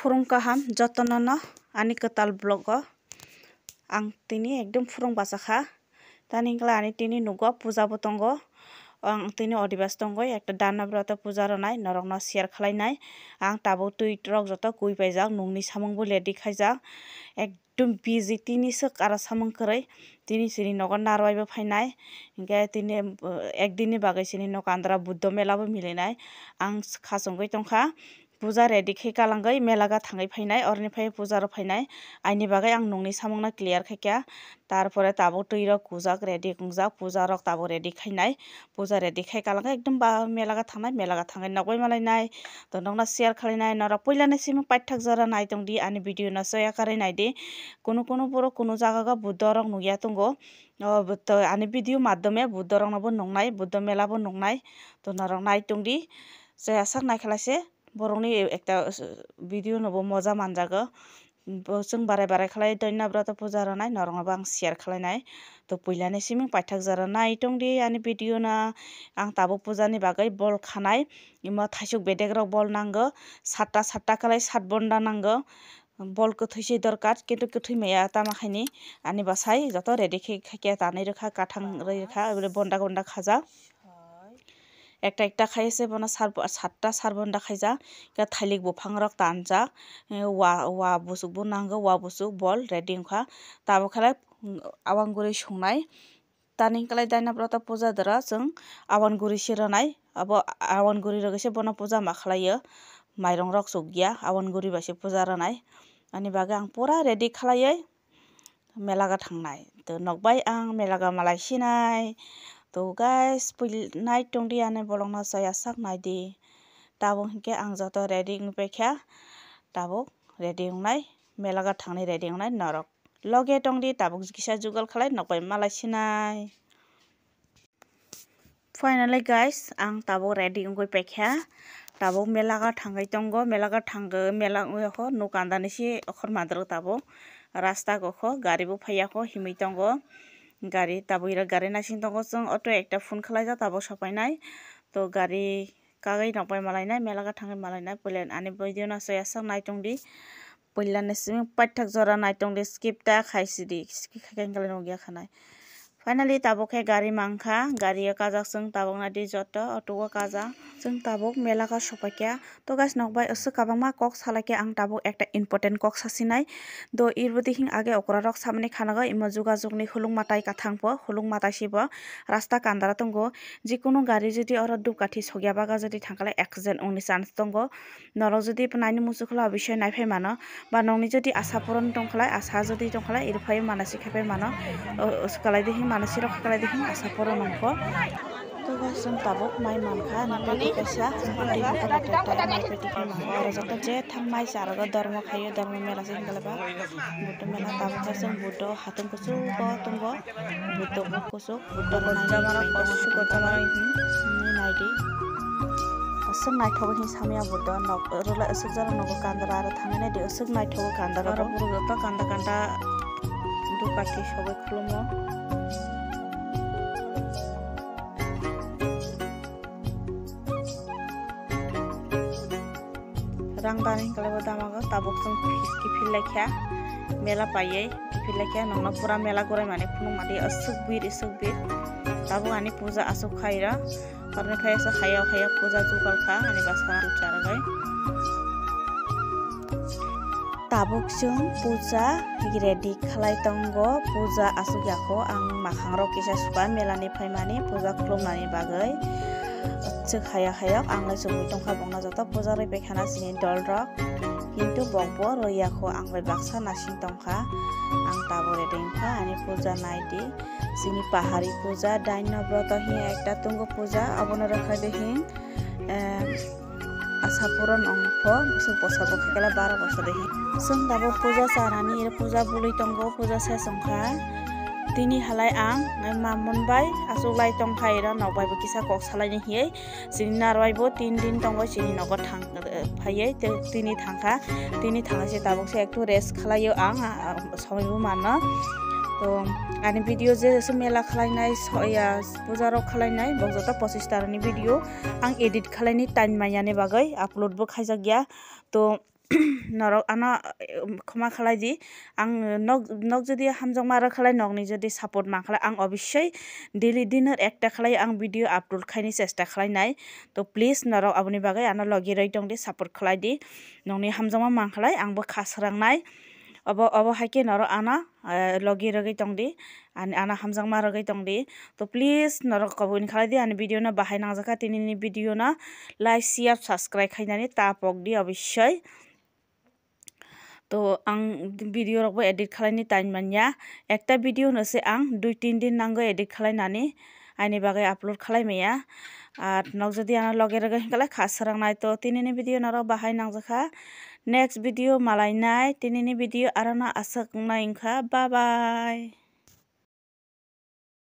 furung kaham jotonono ani ketal blogo ang tini ekdom furung basakha tani hingkla ani tini nugo puja bo tongo ang tini odibas tongo ekta dana brata puja ronai norokno share khlainai ang tabuk tui rok joto kui paijak nungni samung bo ready khaijak ekdom busy tini suk aro samung kwrwi tini sini nogo narwai bo phainai hingke tini ekdin ni bagui sini nog andra buddha mela bo milinai ang khachungui tongkha puja ready khai kalangoi melaga thangai phainai orni phai puja rok phainai aini bagai ang nungni samungno clear khaikya tarpore tabuk tui rok kujak ready kungjak puja rok tabuk ready khainai puja ready khai kalangkha ekdom melaga thangai nogbai malainai to nogno share khlainai norok puilani simung paithak jora nai tongdi ani video no soya karai naidi kuno borok kuno jaga o buddha rok nugya tongo to ani video maddhome buddha rok no bo nungnai buddha mela bo nungnai to norok nai tongdi jaya sak naikhlaise borokni ekta video no bo moja manjago chwng barai khlai danya brata puja ronai norok no bo ang share khlainai to puilani siming paithak jora nai tongdi ani video no ang tabuk puja ni bagai bol khanai imo thaisuk bedek rok bol nango 7ta khlai 7 bonda nango bol kwthui se dorkar kintu kwthui maya tama khaini ani basai joto ready khaikya tanai rokha kathang rokha bonda khajak ekta khaise bono 7ta sarbonda khaijak ke thailik buphang rok tanjak wa busuk bo nango wa busuk bol ready wngkha tabo khlai awanguri sungnai tani hingklai daina brata puja dora chwng awanguri se ronai abo awanguri rok se bono puja ma khlaio mairong rok chukya awanguri bai se puja ronai ani bagai ang pura ready khlaioi melaga thangnai to nokbai ang melaga malai sinai to guys nai tongdi ani bolongno chaya sak naidi tabuk hingke ang joto ready wngpaikha tabuk ready wngnai melaga thangnai ready wngnai norok loge tongdi tabuk kisa jugal khlai nokbai malai sinai finally guys ang tabuk ready wngoi paikha tabuk melaga thangai tongo melaga ho nuk andani si okhor madrok tabuk rasta gokho gari bo phaiyako himui tongo gari tabuk gari nasing tongo chwng auto ekta phone khalaijak tabuk sapainai to gari kagai nokbai malainai melaga thangai malainai puilan ani video no soya sak nai tongdi puilani siming paithak jora nai tongdi skip ta khaisidi khaikha nogya khanai finally tabuk khe gari mangkha gari o kajak chwng tabuk nadi joto auto o kajak chwng tabuk melaga sopaikya to guys nokbai asuk kabangma kok salaikhe ang tabuk ekta important kok sasinai do irbodi hing age okra rok samani khanago imo jogajog ni hulung matai kathang po hulung matai sibo rasta kandara tongo jikono gari jodi oro dupkathi sogya baga jodi thangkhalai accident ongni chance tongo norok jodi naini muchukla bisoi naifai mano ba nongni jodi asa puron tongkhalai asa jodi tongkhalai irfai manasi khaipai mano kalai dihing manasi rok kalai dihing asa puron nongkho to guys jong tabuk mai mankha napati kaisa pati pata mai pati mangkha aro joto je thangmai sarago dharma khaio dharma mela sing kalaba buddha mela tabuk kasung buddha hatung kusu ko tongo buddha ko kusu buddha jamara kusu ko jamara ni naidi asung naithogo hi samya buddha nok rola asuk jara nogo kandara aro thangene de asuk naithogo kandara aro puro joto kanda dupati sobai khulumo rang dani kalabo damago tabuk chung kifil lekha mela paiye kifil lekha nongna pura mela gorai mane phunung madi asuk bir tabuk ani puja asuk khaira karne khaisa khaya puja jugal kha ani basa charagai tabuk chung puja ready khlai tongo puja asuk yakho ang makhang rok kisa suba melani phaimani puja khulumnani bagai chuk haya anglai sumui tongkha bongna joto puja roi bekhana sini dol rok kintu bongbo roiyakho anglai baksa nasing tongkha ang tabo redingkha ani puja naidi sini pahari puja daina broto hi ekta tungo puja abono rakha dehi asa puron ongpho busuk bosa bo khakela 12 bosa dehi sung tabo puja sarani puja bului tongo puja se songkha tini halai ang mamunbai asuklai tongkhai ra nokbai bo kisa kok salai ni hiye sini narwai bo 3 din tongo sini nogo thang phaiye tini thangkha se tabuk se ekটু rest khlaio ang samai bo manna to ani video je mela khlainai soya puja rok khlainai bojota 25 tarani video ang edit khlaini time mayane bagai upload bo khaijak ya to norok ana khoma khalai di ang nog jodi hamjang mara khalai nog ni jodi support ma khalai ang obisshoi daily dinner ekta khalai ang video upload khaini chesta khalai nai to please norok aboni bagai ana logi roi tong di support khalai di nongni hamjang ma khalai ang bo khasrang nai abo haike norok ana logi roi tong di ana hamjang ma roi tong di to please norok kabuni khalai di ani video na bahai nangjaka tini ni video na like share subscribe khainani tapok di obisshoi to ang video rok bo edit khlaini time manya ekta video no se ang 2-3 din nango edit khlainani ani bagai upload khlai meya ar nog jodi ana loge rege kala khasrang nai to tinini video naro bahai nangjaka next video malai nai tinini video arana asak nai ingkha bye bye.